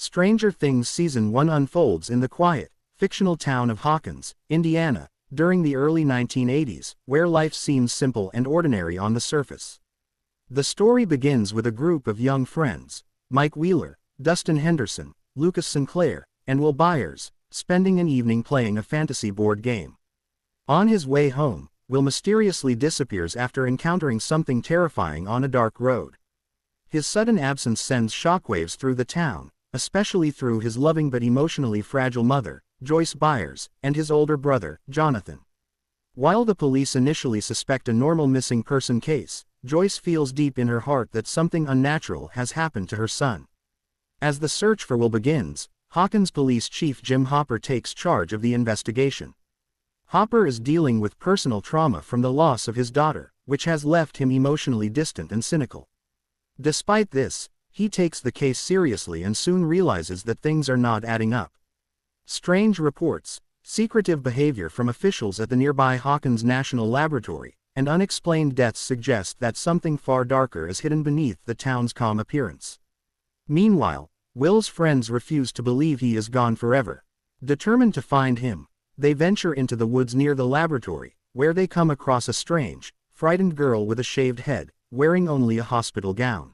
Stranger Things Season 1 unfolds in the quiet, fictional town of Hawkins, Indiana, during the early 1980s, where life seems simple and ordinary on the surface. The story begins with a group of young friends, Mike Wheeler, Dustin Henderson, Lucas Sinclair, and Will Byers, spending an evening playing a fantasy board game. On his way home, Will mysteriously disappears after encountering something terrifying on a dark road. His sudden absence sends shockwaves through the town, especially through his loving but emotionally fragile mother, Joyce Byers, and his older brother, Jonathan. While the police initially suspect a normal missing person case, Joyce feels deep in her heart that something unnatural has happened to her son. As the search for Will begins, Hawkins Police Chief Jim Hopper takes charge of the investigation. Hopper is dealing with personal trauma from the loss of his daughter, which has left him emotionally distant and cynical. Despite this, he takes the case seriously and soon realizes that things are not adding up. Strange reports, secretive behavior from officials at the nearby Hawkins National Laboratory, and unexplained deaths suggest that something far darker is hidden beneath the town's calm appearance. Meanwhile, Will's friends refuse to believe he is gone forever. Determined to find him, they venture into the woods near the laboratory, where they come across a strange, frightened girl with a shaved head, wearing only a hospital gown.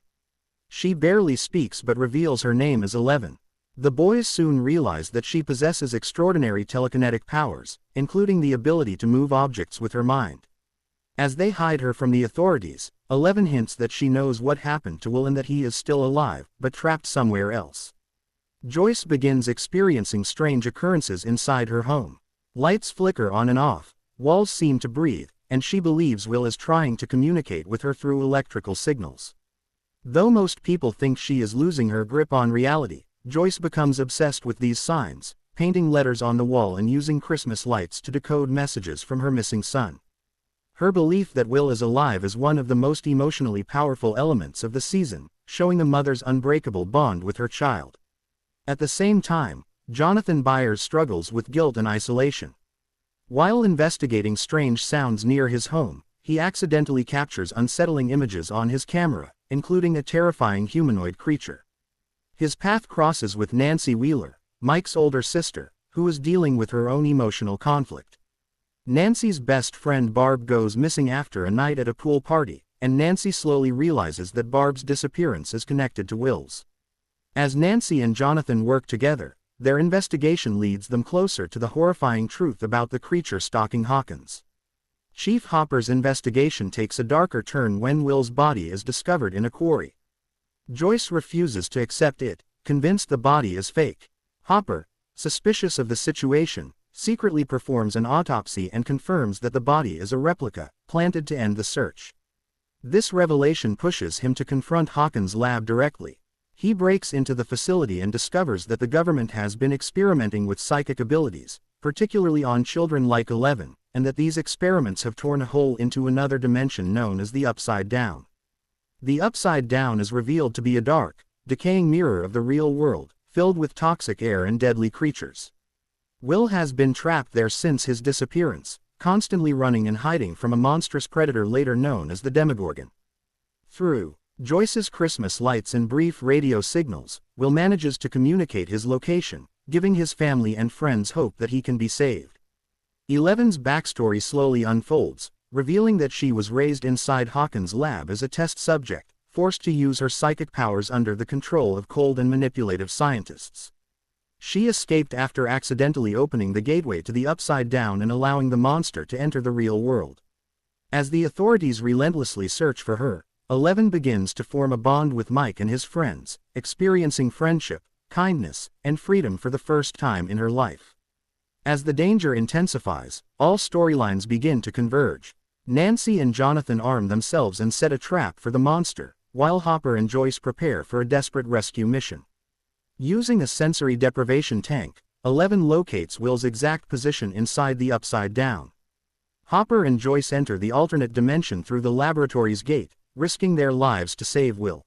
She barely speaks but reveals her name as 11. The boys soon realize that she possesses extraordinary telekinetic powers, including the ability to move objects with her mind. As they hide her from the authorities, 11 hints that she knows what happened to Will and that he is still alive, but trapped somewhere else. Joyce begins experiencing strange occurrences inside her home. Lights flicker on and off, walls seem to breathe, and she believes Will is trying to communicate with her through electrical signals. Though most people think she is losing her grip on reality, Joyce becomes obsessed with these signs, painting letters on the wall and using Christmas lights to decode messages from her missing son. Her belief that Will is alive is one of the most emotionally powerful elements of the season, showing a mother's unbreakable bond with her child. At the same time, Jonathan Byers struggles with guilt and isolation. While investigating strange sounds near his home, he accidentally captures unsettling images on his camera, including a terrifying humanoid creature. His path crosses with Nancy Wheeler, Mike's older sister, who is dealing with her own emotional conflict. Nancy's best friend Barb goes missing after a night at a pool party, and Nancy slowly realizes that Barb's disappearance is connected to Will's. As Nancy and Jonathan work together, their investigation leads them closer to the horrifying truth about the creature stalking Hawkins. Chief Hopper's investigation takes a darker turn when Will's body is discovered in a quarry. Joyce refuses to accept it, convinced the body is fake. Hopper, suspicious of the situation, secretly performs an autopsy and confirms that the body is a replica, planted to end the search. This revelation pushes him to confront Hawkins' lab directly. He breaks into the facility and discovers that the government has been experimenting with psychic abilities, particularly on children like 11, and that these experiments have torn a hole into another dimension known as the Upside Down. The Upside Down is revealed to be a dark, decaying mirror of the real world, filled with toxic air and deadly creatures. Will has been trapped there since his disappearance, constantly running and hiding from a monstrous predator later known as the Demogorgon. Through Joyce's Christmas lights and brief radio signals, Will manages to communicate his location, giving his family and friends hope that he can be saved. 11's backstory slowly unfolds, revealing that she was raised inside Hawkins' lab as a test subject, forced to use her psychic powers under the control of cold and manipulative scientists. She escaped after accidentally opening the gateway to the Upside Down and allowing the monster to enter the real world. As the authorities relentlessly search for her, 11 begins to form a bond with Mike and his friends, experiencing friendship, kindness, and freedom for the first time in her life. As the danger intensifies, all storylines begin to converge. Nancy and Jonathan arm themselves and set a trap for the monster, while Hopper and Joyce prepare for a desperate rescue mission. Using a sensory deprivation tank, 11 locates Will's exact position inside the Upside Down. Hopper and Joyce enter the alternate dimension through the laboratory's gate, risking their lives to save Will.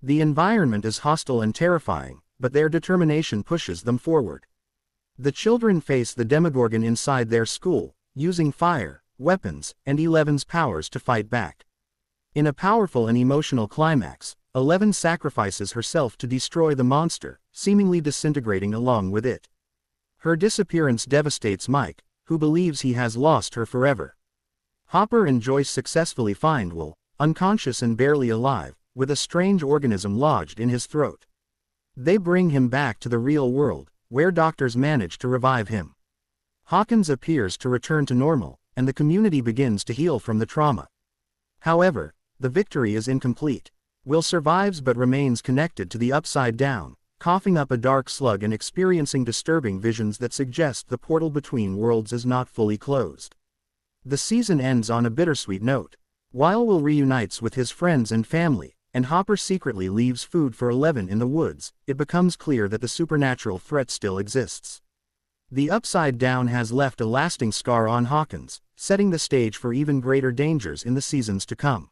The environment is hostile and terrifying, but their determination pushes them forward. The children face the Demogorgon inside their school, using fire, weapons, and 11's powers to fight back. In a powerful and emotional climax, Eleven sacrifices herself to destroy the monster, seemingly disintegrating along with it. Her disappearance devastates Mike, who believes he has lost her forever. Hopper and Joyce successfully find Will, unconscious and barely alive, with a strange organism lodged in his throat. They bring him back to the real world, where doctors manage to revive him. Hawkins appears to return to normal, and the community begins to heal from the trauma. However, the victory is incomplete. Will survives but remains connected to the Upside Down, coughing up a dark slug and experiencing disturbing visions that suggest the portal between worlds is not fully closed. The season ends on a bittersweet note. While Will reunites with his friends and family, and Hopper secretly leaves food for Eleven in the woods, it becomes clear that the supernatural threat still exists. The Upside Down has left a lasting scar on Hawkins, setting the stage for even greater dangers in the seasons to come.